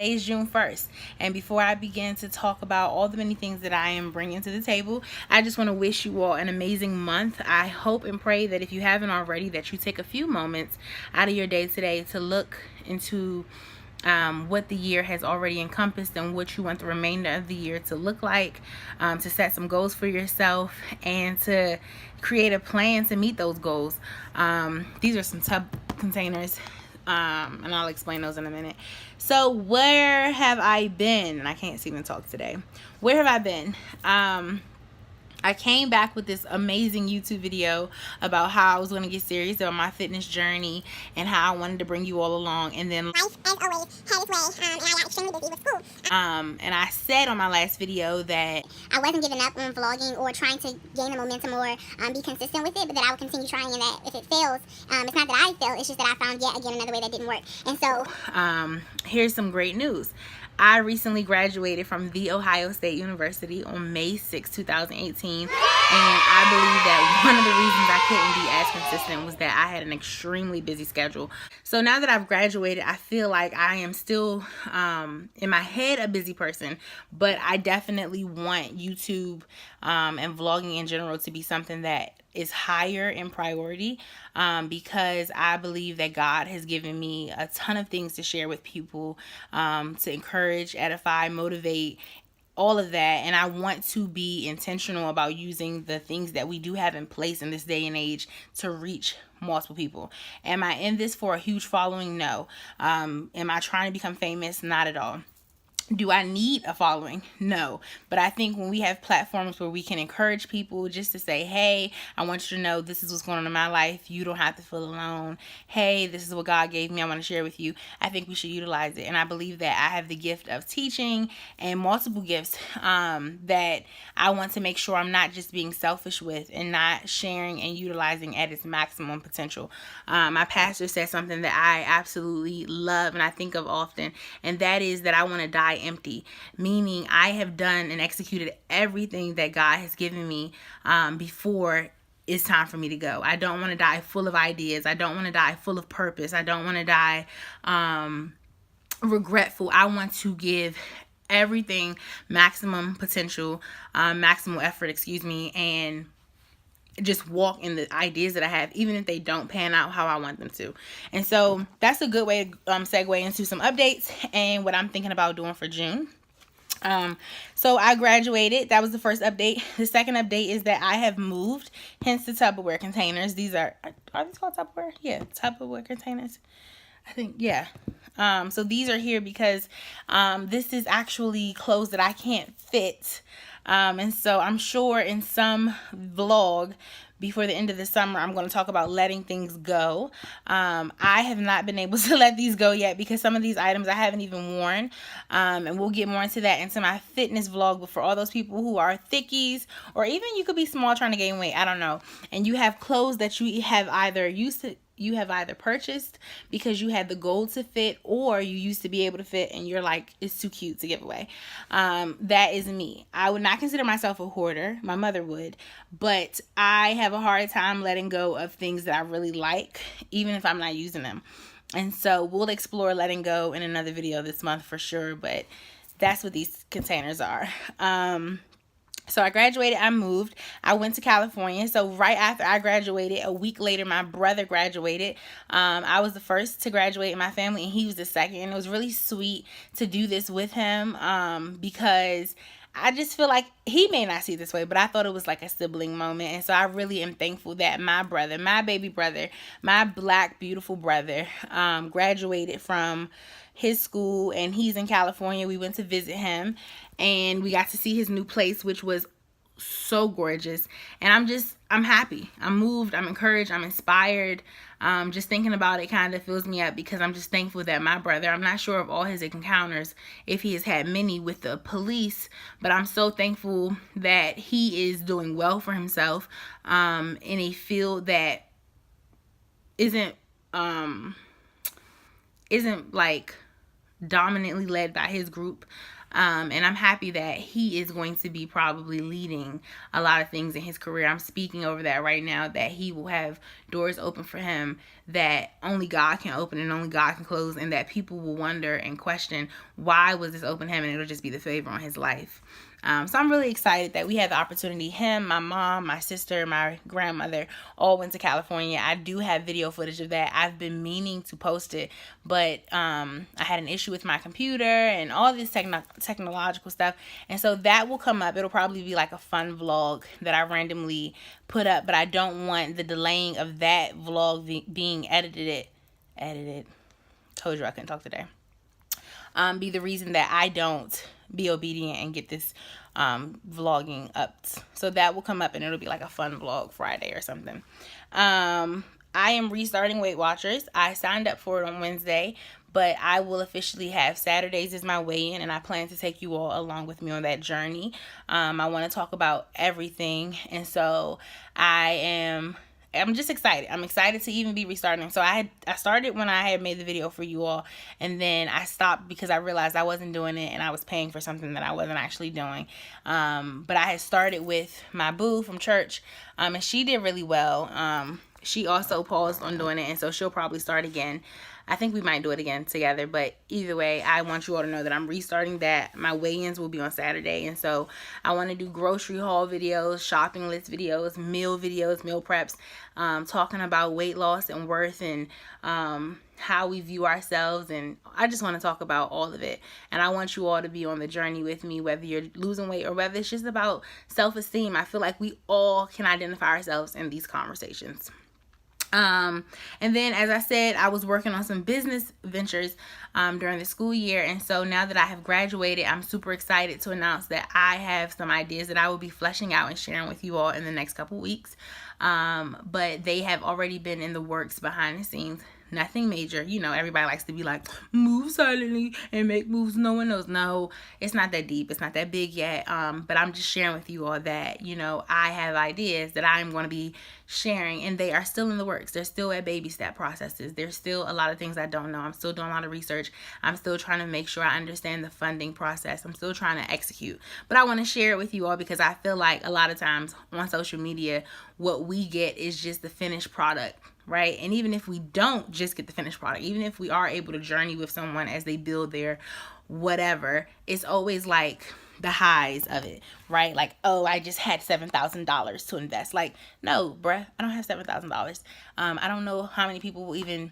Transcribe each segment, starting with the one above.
Today is June 1st, and before I begin to talk about all the many things that I am bringing to the table, I just want to wish you all an amazing month. I hope and pray that if you haven't already, that you take a few moments out of your day today to look into what the year has already encompassed and what you want the remainder of the year to look like, to set some goals for yourself and to create a plan to meet those goals. These are some tub containers, and I'll explain those in a minute. So where have I been? And I can't even talk today. Where have I been? I came back with this amazing YouTube video about how I was going to get serious about my fitness journey and how I wanted to bring you all along. And then life, as always, had its way, and I got extremely busy with school. And I said on my last video that I wasn't giving up on vlogging or trying to gain the momentum or be consistent with it, but that I would continue trying, and that if it fails, it's not that I failed, it's just that I found yet again another way that didn't work. And so here's some great news. I recently graduated from The Ohio State University on May 6, 2018, and I believe that one of the reasons I couldn't be as consistent was that I had an extremely busy schedule. So now that I've graduated, I feel like I am still, in my head, a busy person, but I definitely want YouTube and vlogging in general to be something that is higher in priority, because I believe that God has given me a ton of things to share with people, to encourage, edify, motivate, all of that. And I want to be intentional about using the things that we do have in place in this day and age to reach multiple people. Am I in this for a huge following? No. Am I trying to become famous? Not at all. Do I need a following? No. But I think when we have platforms where we can encourage people just to say, hey, I want you to know this is what's going on in my life. You don't have to feel alone. Hey, this is what God gave me. I want to share with you. I think we should utilize it. And I believe that I have the gift of teaching and multiple gifts that I want to make sure I'm not just being selfish with and not sharing and utilizing at its maximum potential. My pastor said something that I absolutely love and I think of often, and that is that I want to die empty, meaning I have done and executed everything that God has given me before it's time for me to go. I don't want to die full of ideas. I don't want to die full of purpose. I don't want to die regretful. I want to give everything maximum potential, maximal effort, and just walk in the ideas that I have, even if they don't pan out how I want them to. And so that's a good way to segue into some updates and what I'm thinking about doing for June. So I graduated. That was the first update. The second update is that I have moved, hence the Tupperware containers. These are these called Tupperware? Yeah, Tupperware containers. I think, yeah. So these are here because this is actually clothes that I can't fit. And so I'm sure in some vlog before the end of the summer, I'm going to talk about letting things go. I have not been able to let these go yet because some of these items I haven't even worn. And we'll get more into that into my fitness vlog. But for all those people who are thickies, or even you could be small trying to gain weight, I don't know, and you have clothes that you have either purchased because you had the goal to fit, or you used to be able to fit and you're like, it's too cute to give away. That is me. I would not consider myself a hoarder. My mother would, but I have a hard time letting go of things that I really like, even if I'm not using them. And so we'll explore letting go in another video this month for sure, but that's what these containers are. So I graduated, I moved, I went to California. So right after I graduated, a week later, my brother graduated. I was the first to graduate in my family and he was the second. And it was really sweet to do this with him because I just feel like he may not see it this way, but I thought it was like a sibling moment. And so I really am thankful that my brother, my baby brother, my black, beautiful brother, graduated from his school and he's in California. We went to visit him and we got to see his new place, which was so gorgeous. And I'm happy. I'm moved. I'm encouraged. I'm inspired. Just thinking about it kind of fills me up because I'm just thankful that my brother, I'm not sure of all his encounters, if he has had many with the police, but I'm so thankful that he is doing well for himself in a field that isn't like dominantly led by his group. And I'm happy that he is going to be probably leading a lot of things in his career. I'm speaking over that right now, that he will have doors open for him that only God can open and only God can close, and that people will wonder and question, why was this open to him? And it'll just be the favor on his life. So I'm really excited that we had the opportunity. Him, my mom, my sister, my grandmother all went to California. I do have video footage of that. I've been meaning to post it, but I had an issue with my computer and all this technological stuff. And so that will come up. It'll probably be like a fun vlog that I randomly put up, but I don't want the delaying of that vlog being edited. Told you I couldn't talk today. Be the reason that I don't be obedient and get this vlogging up. So that will come up, and it'll be like a fun vlog Friday or something. I am restarting Weight Watchers. I signed up for it on Wednesday, but I will officially have Saturdays as my weigh-in, and I plan to take you all along with me on that journey. I want to talk about everything, and so I'm just excited. I'm excited to even be restarting. So I started when I had made the video for you all, and then I stopped because I realized I wasn't doing it and I was paying for something that I wasn't actually doing. But I had started with my boo from church, and she did really well. She also paused on doing it, and so she'll probably start again. I think we might do it again together, but either way, I want you all to know that I'm restarting that. My weigh-ins will be on Saturday, and so I want to do grocery haul videos, shopping list videos, meal preps, talking about weight loss and worth, and how we view ourselves, and I just want to talk about all of it. And I want you all to be on the journey with me, whether you're losing weight or whether it's just about self-esteem. I feel like we all can identify ourselves in these conversations. And then, as I said, I was working on some business ventures during the school year, and so now that I have graduated, I'm super excited to announce that I have some ideas that I will be fleshing out and sharing with you all in the next couple weeks. But they have already been in the works behind the scenes. Nothing major. You know, everybody likes to be like, move silently and make moves no one knows. No, it's not that deep. It's not that big yet. But I'm just sharing with you all that, you know, I have ideas that I'm going to be sharing, and they are still in the works. They're still at baby step processes. There's still a lot of things I don't know. I'm still doing a lot of research. I'm still trying to make sure I understand the funding process. I'm still trying to execute. But I want to share it with you all because I feel like a lot of times on social media, what we get is just the finished product, right? And even if we don't just get the finished product, even if we are able to journey with someone as they build their whatever, it's always like the highs of it, right? Like, oh, I just had $7,000 to invest. Like, no, bruh, I don't have $7,000. I don't know how many people will even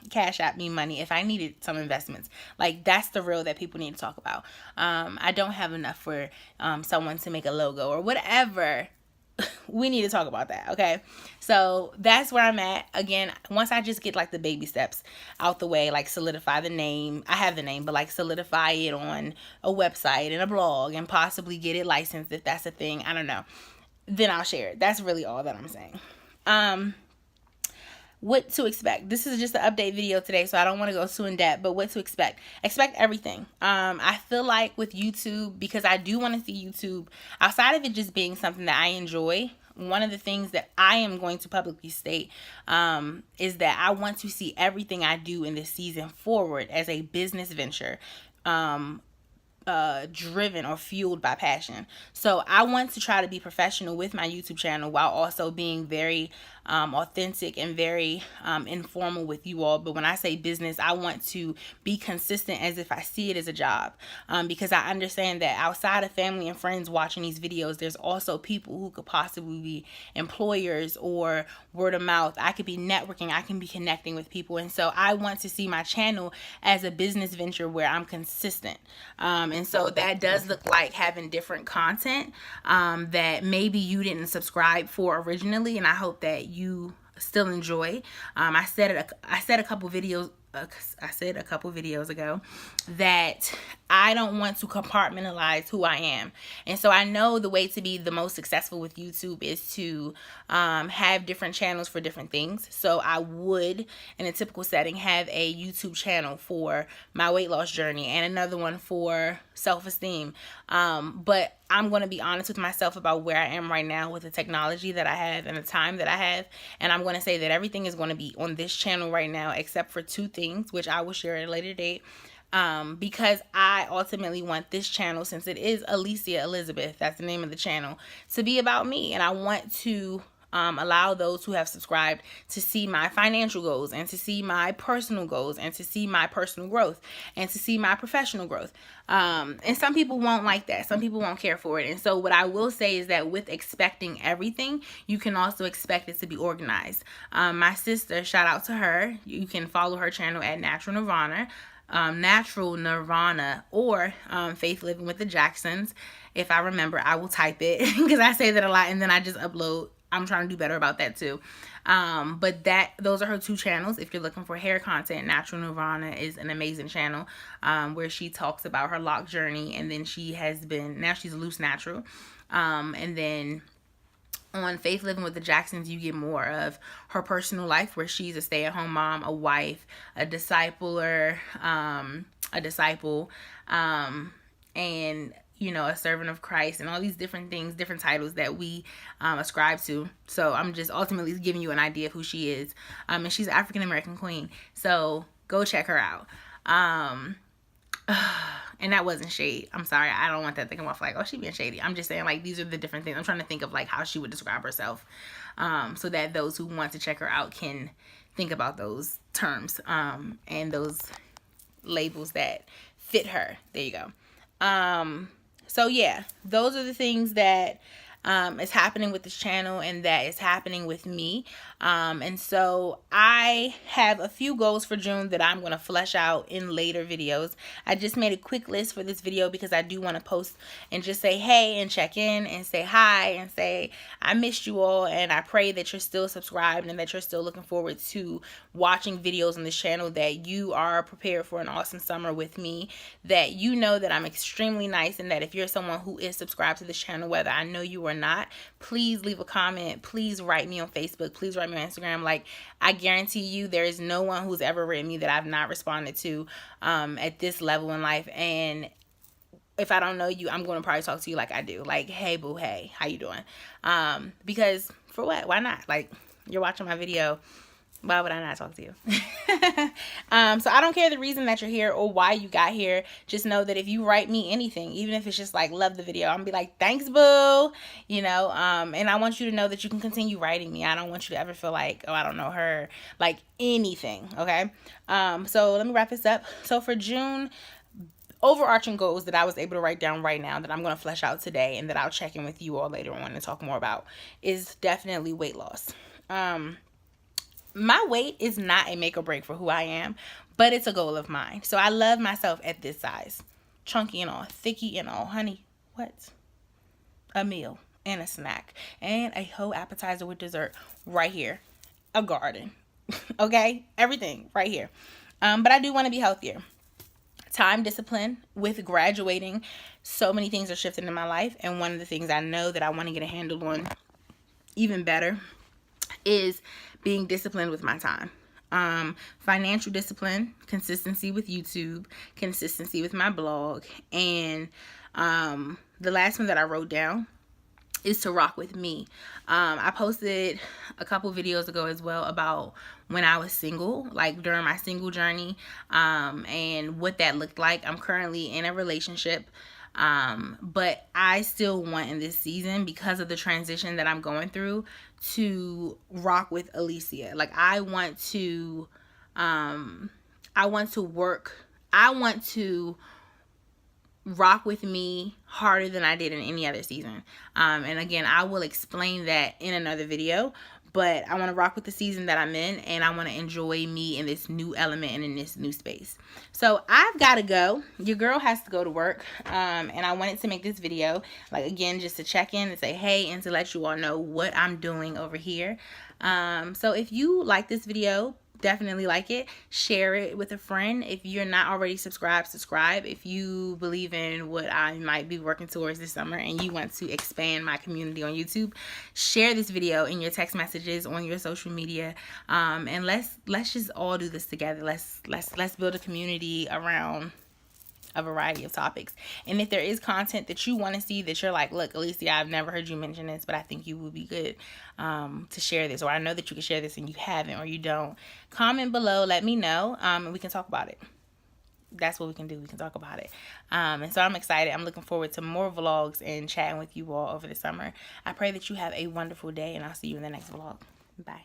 cash out me money if I needed some investments. Like, that's the real that people need to talk about. I don't have enough for someone to make a logo or whatever. We need to talk about that, okay? So that's where I'm at. Again, once I just get like the baby steps out the way, like solidify the name. I have the name, but like solidify it on a website and a blog and possibly get it licensed if that's a thing. I don't know. Then I'll share it. That's really all that I'm saying. What to expect. This is just an update video today, so I don't want to go too in depth, but what to expect. Expect everything. I feel like with YouTube, because I do want to see YouTube, outside of it just being something that I enjoy, one of the things that I am going to publicly state is that I want to see everything I do in this season forward as a business venture. Driven or fueled by passion. So I want to try to be professional with my YouTube channel while also being very authentic and very informal with you all. But when I say business, I want to be consistent as if I see it as a job, because I understand that outside of family and friends watching these videos, there's also people who could possibly be employers or word of mouth. I could be networking. I can be connecting with people. And so I want to see my channel as a business venture where I'm consistent. And so that does look like having different content that maybe you didn't subscribe for originally, and I hope that you still enjoy. I said a couple videos ago that I don't want to compartmentalize who I am. And so I know the way to be the most successful with YouTube is to have different channels for different things. So I would, in a typical setting, have a YouTube channel for my weight loss journey and another one for self-esteem. But I'm going to be honest with myself about where I am right now with the technology that I have and the time that I have. And I'm going to say that everything is going to be on this channel right now, except for two things, which I will share at a later date. because I ultimately want this channel, since it is Alicia Elizabeth, that's the name of the channel, to be about me. And I want to allow those who have subscribed to see my financial goals, and to see my personal goals, and to see my personal growth, and to see my professional growth. And some people won't like that. Some people won't care for it. And so what I will say is that with expecting everything, you can also expect it to be organized. My sister, shout out to her. You can follow her channel at Natural Nirvana, or Faith Living with the Jacksons. If I remember, I will type it because I say that a lot and then I just upload. I'm trying to do better about that too. But those are her two channels. If you're looking for hair content, Natural Nirvana is an amazing channel where she talks about her lock journey, and then now she's loose natural. And then on Faith Living with the Jacksons, you get more of her personal life, where she's a stay-at-home mom, a wife, a disciple, and a servant of Christ, and all these different things, different titles that we ascribe to. So I'm just ultimately giving you an idea of who she is. And she's an African-American queen. So go check her out. And that wasn't shade. I'm sorry. I don't want that to come off like, oh, she being shady. I'm just saying, like, these are the different things. I'm trying to think of, like, how she would describe herself, so that those who want to check her out can think about those terms and those labels that fit her. There you go. So yeah, those are the things that is happening with this channel, and that is happening with me. And so I have a few goals for June that I'm going to flesh out in later videos. I just made a quick list for this video because I do want to post and just say hey, and check in and say hi, and say I missed you all, and I pray that you're still subscribed and that you're still looking forward to watching videos on this channel, that you are prepared for an awesome summer with me, that you know that I'm extremely nice, and that if you're someone who is subscribed to this channel, whether I know you or not, please leave a comment. Please write me on Facebook. Please write me on Instagram. Like, I guarantee you there is no one who's ever written me that I've not responded to at this level in life. And if I don't know you, I'm going to probably talk to you like I do. Like, hey boo, hey, how you doing? Because for what? Why not? Like, you're watching my video. Why would I not talk to you? So I don't care the reason that you're here or why you got here. Just know that if you write me anything, even if it's just like, love the video, I'm gonna be like, thanks boo, and I want you to know that you can continue writing me. I don't want you to ever feel like, oh, I don't know her, like anything. Okay. So let me wrap this up. So for June, overarching goals that I was able to write down right now, that I'm going to flesh out today, and that I'll check in with you all later on and talk more about, is definitely weight loss. My weight is not a make or break for who I am, but it's a goal of mine. So I love myself at this size. Chunky and all, thicky and all. Honey, what? A meal and a snack and a whole appetizer with dessert right here. A garden. Okay? Everything right here. But I do want to be healthier. Time discipline. With graduating, so many things are shifting in my life. And one of the things I know that I want to get a handle on even better is being disciplined with my time. Financial discipline, consistency with YouTube, consistency with my blog, and the last one that I wrote down is to rock with me. I posted a couple videos ago as well about when I was single, like during my single journey, and what that looked like. I'm currently in a relationship, but I still want in this season, because of the transition that I'm going through, to rock with Alicia. Like, I want to rock with me harder than I did in any other season. And again, I will explain that in another video. But I want to rock with the season that I'm in, and I want to enjoy me in this new element and in this new space. So I've got to go. Your girl has to go to work. And I wanted to make this video, like, again, just to check in and say hey, and to let you all know what I'm doing over here. So if you like this video, definitely like it. Share it with a friend. If you're not already subscribed, subscribe. If you believe in what I might be working towards this summer and you want to expand my community on YouTube, share this video in your text messages, on your social media, and let's just all do this together. Let's build a community around a variety of topics. And if there is content that you want to see, that you're like, look, Alicia, I've never heard you mention this, but I think you would be good to share this, or I know that you can share this and you haven't, or you don't, comment below, let me know, and we can talk about it. that's what we can do. We can talk about it. And so I'm excited. I'm looking forward to more vlogs and chatting with you all over the summer. I pray that you have a wonderful day, and I'll see you in the next vlog. Bye.